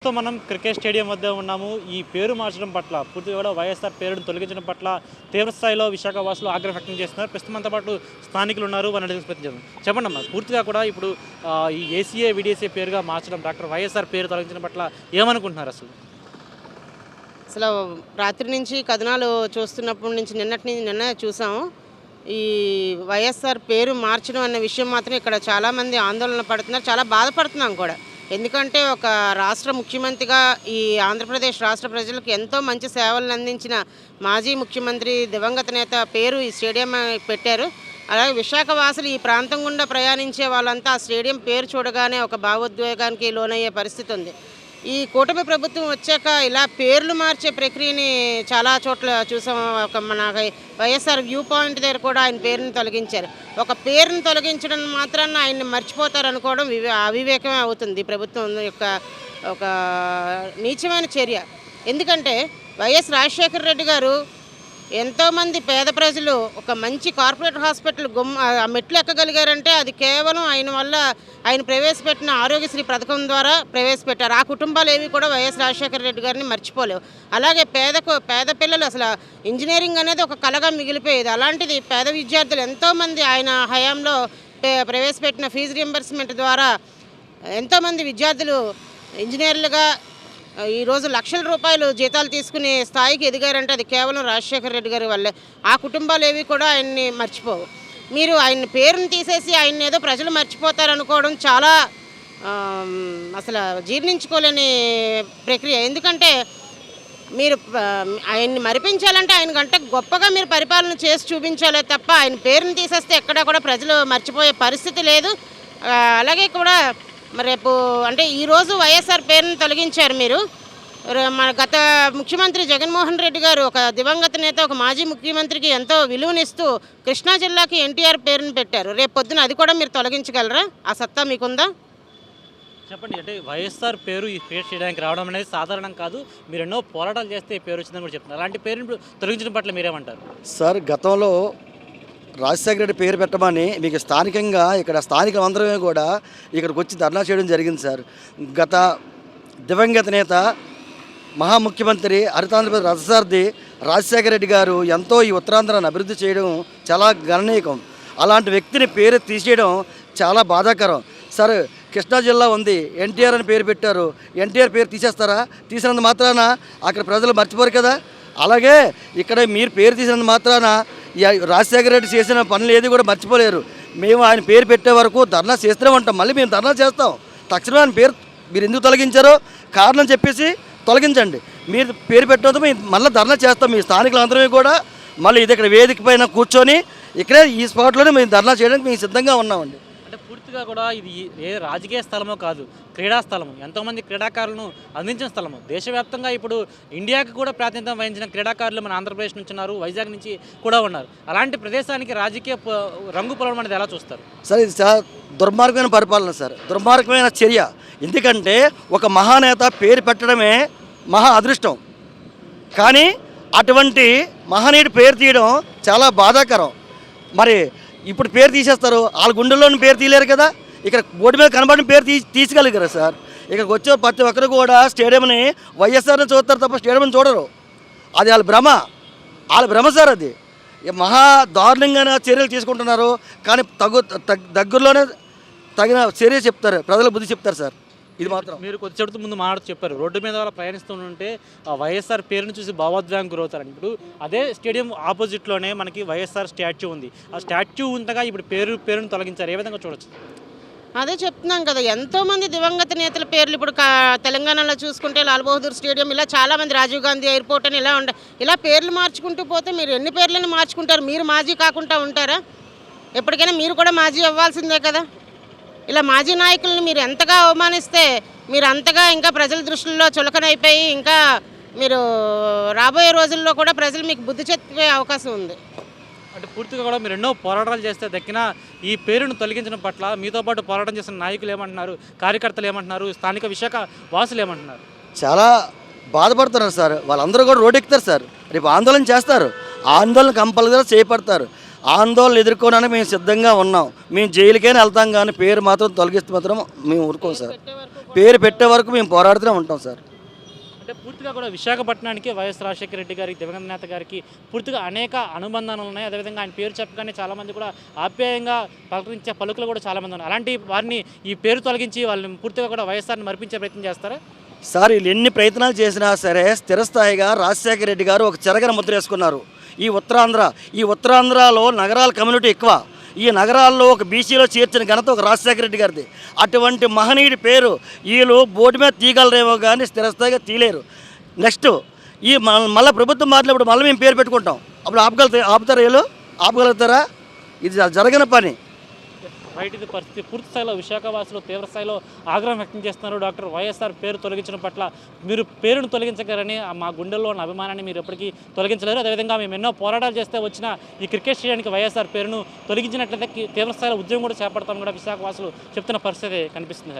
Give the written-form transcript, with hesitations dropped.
మనం cricket stadium వద్ద ఉన్నాము. ఈ పేరు మార్చడం పట్ల పూర్తిగా కూడా వైఎస్ఆర్ పేరును తొలగించడం పట్ల తీవ్ర స్థాయిలో విశాఖ వాసులు ఆగ్రహం వ్యక్తం చేస్తున్నారు. ప్రస్తుతం అంతా పాటు స్థానికులు ఉన్నారు. వారిని ప్రయత్నించారు. చెప్పండి అమ్మా, పూర్తిగా కూడా ఇప్పుడు ఈ ఏసీఏ విడిఎస్ఏ పేరుగా మార్చడం, డాక్టర్ వైఎస్ఆర్ పేరు తొలగించడం పట్ల ఏమనుకుంటున్నారు? అసలు రాత్రి నుంచి కథనాలు చూస్తున్నప్పటి నుంచి నిన్న చూసాము. ఈ వైఎస్ఆర్ పేరు మార్చడం అన్న విషయం మాత్రం ఇక్కడ చాలామంది ఆందోళన పడుతున్నారు, చాలా బాధపడుతున్నాం కూడా. ఎందుకంటే ఒక రాష్ట్ర ముఖ్యమంత్రిగా ఈ ఆంధ్రప్రదేశ్ రాష్ట్ర ప్రజలకు ఎంతో మంచి సేవలను అందించిన మాజీ ముఖ్యమంత్రి దివంగత నేత పేరు ఈ స్టేడియం పెట్టారు. అలాగే విశాఖ వాసులు ఈ ప్రాంతం గుండా ప్రయాణించే వాళ్ళంతా ఆ స్టేడియం పేరు చూడగానే ఒక భావోద్వేగానికి లోనయ్యే పరిస్థితి ఉంది. ఈ కూటమి ప్రభుత్వం వచ్చాక ఇలా పేర్లు మార్చే ప్రక్రియని చాలా చోట్ల చూసాం. మన వైఎస్ఆర్ వ్యూ పాయింట్ దగ్గర కూడా ఆయన పేరుని తొలగించారు. ఒక పేరుని తొలగించడం మాత్రాన ఆయన్ని మర్చిపోతారనుకోవడం అవివేకమే అవుతుంది ప్రభుత్వం యొక్క ఒక నీచమైన చర్య. ఎందుకంటే వైఎస్ రాజశేఖర రెడ్డి గారు ఎంతోమంది పేద ప్రజలు ఒక మంచి కార్పొరేట్ హాస్పిటల్ మెట్లు ఎక్కగలిగారంటే అది కేవలం ఆయన వల్ల ఆయన ప్రవేశపెట్టిన ఆరోగ్యశ్రీ పథకం ద్వారా ప్రవేశపెట్టారు. ఆ కుటుంబాలు ఏవి కూడా వైఎస్ రాజశేఖర రెడ్డి గారిని మర్చిపోలేవు. అలాగే పేద పిల్లలు అసలు ఇంజనీరింగ్ అనేది ఒక కళగా మిగిలిపోయేది. అలాంటిది పేద విద్యార్థులు ఎంతోమంది ఆయన హయాంలో ప్రవేశపెట్టిన ఫీజు రియంబర్స్మెంట్ ద్వారా ఎంతోమంది విద్యార్థులు ఇంజనీర్లుగా ఈరోజు లక్షల రూపాయలు జీతాలు తీసుకునే స్థాయికి ఎదిగారంటే అది కేవలం రాజశేఖర రెడ్డి గారి వల్లే. ఆ కుటుంబాలు ఏవి కూడా ఆయన్ని మర్చిపోవు. మీరు ఆయన పేరుని తీసేసి ఆయన ఏదో ప్రజలు మర్చిపోతారనుకోవడం చాలా అసలు జీర్ణించుకోలేని ప్రక్రియ. ఎందుకంటే మీరు ఆయన్ని మరిపించాలంటే ఆయన గంట గొప్పగా మీరు పరిపాలన చేసి చూపించాలే తప్ప ఆయన పేరుని తీసేస్తే ఎక్కడా కూడా ప్రజలు మర్చిపోయే పరిస్థితి లేదు. అలాగే కూడా రేపు అంటే ఈరోజు వైఎస్ఆర్ పేరును తొలగించారు మీరు. మన గత ముఖ్యమంత్రి జగన్మోహన్ రెడ్డి గారు ఒక దివంగత నేత, ఒక మాజీ ముఖ్యమంత్రికి ఎంతో విలువనిస్తూ కృష్ణా జిల్లాకి ఎన్టీఆర్ పేరును పెట్టారు. రేపు పొద్దున అది కూడా మీరు తొలగించగలరా? ఆ సత్తా మీకుందా? చెప్పండి. అంటే వైఎస్ఆర్ పేరు ఈ క్రియేట్ చేయడానికి రావడం అనేది సాధారణం కాదు. మీరు ఎన్నో పోరాటాలు చేస్తే ఈ పేరు వచ్చిందని కూడా చెప్తున్నారు. అలాంటి పేరును తొలగించడం పట్ల మీరేమంటారు? సార్, గతంలో రాజశేఖర రెడ్డి పేరు పెట్టమని మీకు స్థానికంగా ఇక్కడ స్థానికులందరమే కూడా ఇక్కడికి వచ్చి ధర్నా చేయడం జరిగింది సార్. గత దివంగత నేత మహాముఖ్యమంత్రి హరితాంధ్రప్రదేశ్ రథసారథి రాజశేఖర రెడ్డి గారు ఎంతో ఈ ఉత్తరాంధ్రాన్ని అభివృద్ధి చేయడం చాలా గణనీయకం. అలాంటి వ్యక్తిని పేరు తీసేయడం చాలా బాధాకరం సార్. కృష్ణా జిల్లా ఉంది, ఎన్టీఆర్ అని పేరు పెట్టారు. ఎన్టీఆర్ పేరు తీసేస్తారా? తీసినంత మాత్రాన అక్కడ ప్రజలు మర్చిపోరు కదా. అలాగే ఇక్కడ మీరు పేరు తీసినంత మాత్రాన రాజశేఖర రెడ్డి చేసిన పనులు ఏది కూడా మర్చిపోలేరు. మేము ఆయన పేరు పెట్టే వరకు ధర్నా చేస్తూనే ఉంటాం. మళ్ళీ మేము ధర్నా చేస్తాం. తక్షణమే ఆయన పేరు మీరు ఎందుకు తొలగించారో కారణం చెప్పేసి తొలగించండి. మీరు పేరు పెట్టడంతో మేము మళ్ళీ ధర్నా చేస్తాం. మీ స్థానికులందరూ కూడా మళ్ళీ ఇది ఇక్కడ వేదిక పైన కూర్చొని ఇక్కడే ఈ స్పాట్లోనే మేము ధర్నా చేయడానికి మేము సిద్ధంగా ఉన్నామండి. అంటే పూర్తిగా కూడా ఇది ఏ రాజకీయ స్థలమో కాదు, క్రీడా స్థలము. ఎంతోమంది క్రీడాకారులను అందించిన స్థలము. దేశవ్యాప్తంగా ఇప్పుడు ఇండియాకి కూడా ప్రాతినిధ్యం వహించిన క్రీడాకారులు మన ఆంధ్రప్రదేశ్ నుంచి ఉన్నారు, వైజాగ్ నుంచి కూడా ఉన్నారు. అలాంటి ప్రదేశానికి రాజకీయ రంగు పొలవడం అనేది ఎలా చూస్తారు? సార్, ఇది చాలా దుర్మార్గమైన పరిపాలన సార్, దుర్మార్గమైన చర్య. ఎందుకంటే ఒక మహానేత పేరు పెట్టడమే మహా అదృష్టం. కానీ అటువంటి మహనీయుడి పేరు తీయడం చాలా బాధాకరం. మరి ఇప్పుడు పేరు తీసేస్తారు, వాళ్ళ గుండెల్లోని పేరు తీయలేరు కదా. ఇక్కడ బోర్డు మీద కనబడిన పేరు తీసుకోగలిగారు సార్. ఇక్కడికి వచ్చే ప్రతి ఒక్కరు కూడా స్టేడియంని వైఎస్ఆర్ని చూస్తారు తప్ప స్టేడియంని చూడరు. అది వాళ్ళ భ్రమ సార్. అది మహా దారుణంగా చర్యలు తీసుకుంటున్నారు. కానీ దగ్గరలోనే తగిన చర్య చెప్తారు, ప్రజలకు బుద్ధి చెప్తారు సార్. ఇది మాత్రం మీరు కొద్దిసేపటి ముందు మాట్లాడుతూ చెప్పారు, రోడ్డు మీద వాళ్ళు ప్రయాణిస్తుంటే వైఎస్ఆర్ పేరును చూసి భావోద్వేగం గురవుతారని. ఇప్పుడు అదే స్టేడియం ఆపోజిట్లోనే మనకి వైఎస్ఆర్ స్టాచ్యూ ఉంది. ఆ స్టాచ్యూ ఉండగా ఇప్పుడు పేరును తొలగించారు. ఏ విధంగా చూడొచ్చు? అదే చెప్తున్నాం కదా, ఎంతోమంది దివంగత నేతల పేర్లు ఇప్పుడు తెలంగాణలో చూసుకుంటే లాల్ బహదూర్ స్టేడియం, ఇలా చాలామంది రాజీవ్ గాంధీ ఎయిర్పోర్ట్ అని ఇలా పేర్లు మార్చుకుంటూ పోతే మీరు ఎన్ని పేర్లను మార్చుకుంటారు? మీరు మాజీ కాకుండా ఉంటారా? ఎప్పటికైనా మీరు కూడా మాజీ అవ్వాల్సిందే కదా. ఇలా మాజీ నాయకులను మీరు ఎంతగా అవమానిస్తే మీరు అంతగా ఇంకా ప్రజల దృష్టిలో చులకనైపోయి ఇంకా మీరు రాబోయే రోజుల్లో కూడా ప్రజలు మీకు బుద్ధి చెప్పే అవకాశం ఉంది. అంటే పూర్తిగా కూడా మీరు ఎన్నో పోరాటాలు చేస్తే దక్కిన ఈ పేరును తొలగించడం పట్ల మీతో పాటు పోరాటం చేసిన నాయకులు ఏమంటున్నారు, కార్యకర్తలు ఏమంటున్నారు, స్థానిక విశాఖ వాసులు ఏమంటున్నారు? చాలా బాధపడుతున్నారు సార్. వాళ్ళందరూ కూడా రోడ్డు ఎక్కుతారు సార్. రేపు ఆందోళన చేస్తారు. ఆందోళన కంపల్సరీగా చేపడతారు. ఆందోళన ఎదుర్కోవడానికి మేము సిద్ధంగా ఉన్నాం. మేము జైలుకైనా వెళ్తాం, కానీ పేరు మాత్రం తొలగిస్తే మాత్రం మేము ఊరుకోం సార్. పేరు పెట్టే వరకు మేము పోరాడుతూనే ఉంటాం సార్. అంటే పూర్తిగా కూడా విశాఖపట్నానికి వైఎస్ రాజశేఖర రెడ్డి గారికి దివంగత నేత గారికి పూర్తిగా అనేక అనుబంధాలు ఉన్నాయి. అదేవిధంగా ఆయన పేరు చెప్పగానే చాలామంది కూడా ఆప్యాయంగా పలకరించే పలుకులు కూడా చాలామంది ఉన్నాయి. అలాంటి వారిని ఈ పేరు తొలగించి వాళ్ళని పూర్తిగా కూడా వైఎస్ఆర్ని మరిపించే ప్రయత్నం చేస్తారా? సార్ వీళ్ళు ఎన్ని ప్రయత్నాలు చేసినా సరే స్థిరస్థాయిగా రాజశేఖర రెడ్డి గారు ఒక చెరగన ముద్ర వేసుకున్నారు. ఈ ఉత్తరాంధ్రలో నగరాల కమ్యూనిటీ ఎక్కువ. ఈ నగరాల్లో ఒక బీసీలో చేర్చిన ఘనత ఒక రాజశేఖర రెడ్డి గారిది. అటువంటి మహనీయుడి పేరు వీళ్ళు బోర్డు మీద తీయగలరేమో కానీ స్థిరస్థాయిగా తీయలేరు. నెక్స్ట్ ఈ మళ్ళీ ప్రభుత్వం మారినప్పుడు మళ్ళీ మేము పేరు పెట్టుకుంటాం. అప్పుడు ఆపుతారా వీళ్ళు? ఆపగలుగుతారా? ఇది జరగని పని. రైట్, ఇది పరిస్థితి. పూర్తి స్థాయిలో విశాఖవాసులు తీవ్ర స్థాయిలో ఆగ్రహం వ్యక్తం చేస్తున్నారు. డాక్టర్ వైఎస్ఆర్ పేరు తొలగించడం పట్ల మీరు పేరును తొలగించగలరని మా గుండెల్లో ఉన్న అభిమానాన్ని మీరు ఎప్పటికీ తొలగించలేరు. అదేవిధంగా మేము ఎన్నో పోరాటాలు చేస్తే వచ్చిన ఈ క్రికెట్ స్టేడియానికి వైఎస్ఆర్ పేరును తొలగించినట్లయితే తీవ్ర స్థాయిలో ఉద్యమం కూడా చేపడతామని కూడా విశాఖవాసులు చెప్తున్న పరిస్థితి కనిపిస్తుంది.